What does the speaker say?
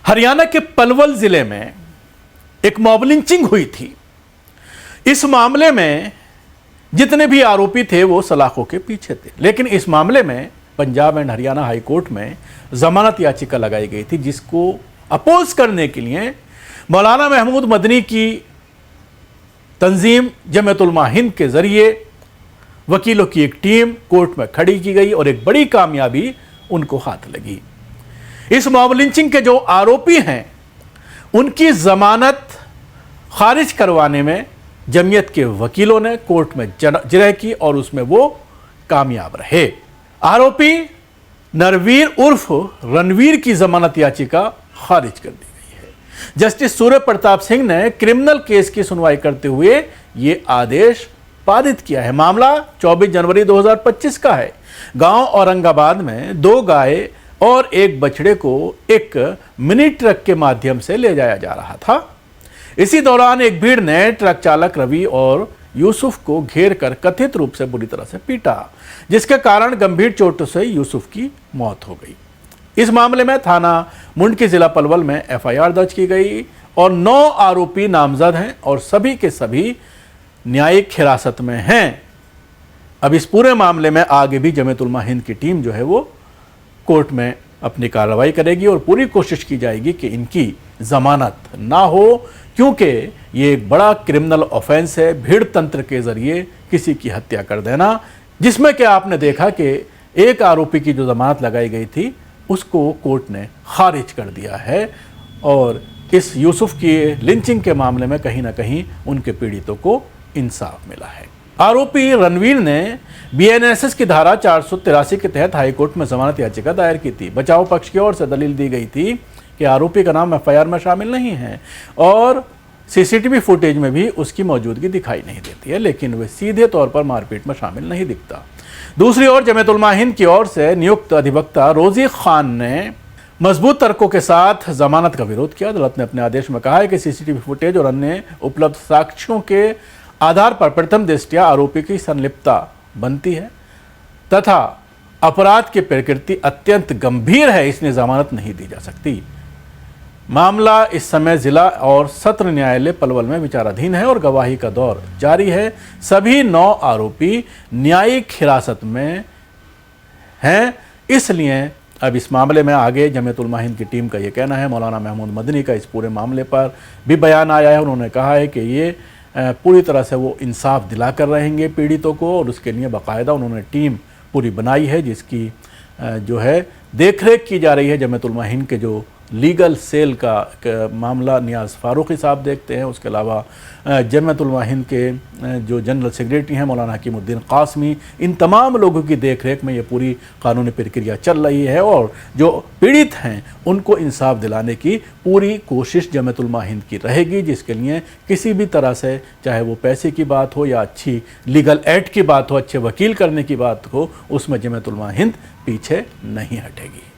हरियाणा के पलवल जिले में एक मॉब लिंचिंग हुई थी। इस मामले में जितने भी आरोपी थे वो सलाखों के पीछे थे, लेकिन इस मामले में Punjab and Haryana high court में जमानत याचिका लगाई गई थी, जिसको अपोज करने के लिए मौलाना महमूद मदनी की तंजीम जमीयत उलमा हिंद के जरिए वकीलों की एक टीम कोर्ट में खड़ी की गई और एक बड़ी कामयाबी उनको हाथ लगी। इस मॉब लिंचिंग के जो आरोपी हैं उनकी जमानत खारिज करवाने में जमीयत के वकीलों ने कोर्ट में जिरह की और उसमें वो कामयाब रहे। आरोपी नरवीर उर्फ रणवीर की जमानत याचिका खारिज कर दी गई है। जस्टिस सूर्य प्रताप सिंह ने क्रिमिनल केस की सुनवाई करते हुए ये आदेश पारित किया है। मामला 24 जनवरी 2025 का है। गांव औरंगाबाद में 2 गाय और एक बछड़े को एक मिनी ट्रक के माध्यम से ले जाया जा रहा था। इसी दौरान एक भीड़ ने ट्रक चालक रवि और यूसुफ को घेर कर कथित रूप से बुरी तरह से पीटा, जिसके कारण गंभीर चोटों से यूसुफ की मौत हो गई। इस मामले में थाना मुंडकी जिला पलवल में एफआईआर दर्ज की गई और 9 आरोपी नामजद हैं और सभी के सभी न्यायिक हिरासत में हैं। अब इस पूरे मामले में आगे भी जमीयत उलमा हिंद की टीम जो है वो कोर्ट में अपनी कार्रवाई करेगी और पूरी कोशिश की जाएगी कि इनकी जमानत ना हो, क्योंकि ये एक बड़ा क्रिमिनल ऑफेंस है, भीड़ तंत्र के जरिए किसी की हत्या कर देना, जिसमें कि आपने देखा कि एक आरोपी की जो जमानत लगाई गई थी उसको कोर्ट ने खारिज कर दिया है और इस यूसुफ की लिंचिंग के मामले में कहीं ना कहीं उनके पीड़ितों को इंसाफ मिला है। आरोपी रणवीर ने बीएनएसएस की धारा 483 के तहत हाईकोर्ट में जमानत याचिका दायर की थी। बचाव पक्ष की ओर से दलील दी गई थी कि आरोपी का नाम एफआईआर में शामिल नहीं है और सीसीटीवी फुटेज में भी उसकी मौजूदगी दिखाई नहीं देती है, लेकिन वह सीधे तौर पर मारपीट में शामिल नहीं दिखता। दूसरी ओर जमीयत उलमा हिंद की ओर से नियुक्त अधिवक्ता रोजी खान ने मजबूत तर्कों के साथ जमानत का विरोध किया। अदालत ने अपने आदेश में कहा है कि सीसीटीवी फुटेज और अन्य उपलब्ध साक्ष्यों के आधार पर प्रथम दृष्टया आरोपी की संलिप्तता बनती है तथा अपराध की प्रकृति अत्यंत गंभीर है, इसलिए जमानत नहीं दी जा सकती। मामला इस समय जिला और सत्र न्यायालय पलवल में विचाराधीन है और गवाही का दौर जारी है। सभी 9 आरोपी न्यायिक हिरासत में हैं, इसलिए अब इस मामले में आगे जमीयत उलमा हिंद की टीम का ये कहना है। मौलाना महमूद मदनी का इस पूरे मामले पर भी बयान आया है। उन्होंने कहा है कि ये पूरी तरह से वो इंसाफ दिला कर रहेंगे पीड़ितों को और उसके लिए बाकायदा उन्होंने टीम पूरी बनाई है, जिसकी जो है देखरेख की जा रही है। जमीयत उलमा हिंद के जो लीगल सेल का मामला नियाज़ फारूकी साहब देखते हैं, उसके अलावा जमीयत उलमा हिंद के जो जनरल सेक्रेटरी हैं मौलाना हकीमुद्दीन कासमी, इन तमाम लोगों की देखरेख में ये पूरी कानूनी प्रक्रिया चल रही है और जो पीड़ित हैं उनको इंसाफ दिलाने की पूरी कोशिश जमीयत उलमा हिंद की रहेगी, जिसके लिए किसी भी तरह से, चाहे वो पैसे की बात हो या अच्छी लीगल एड की बात हो, अच्छे वकील करने की बात हो, उसमें जमीयत उलमा हिंद पीछे नहीं हटेगी।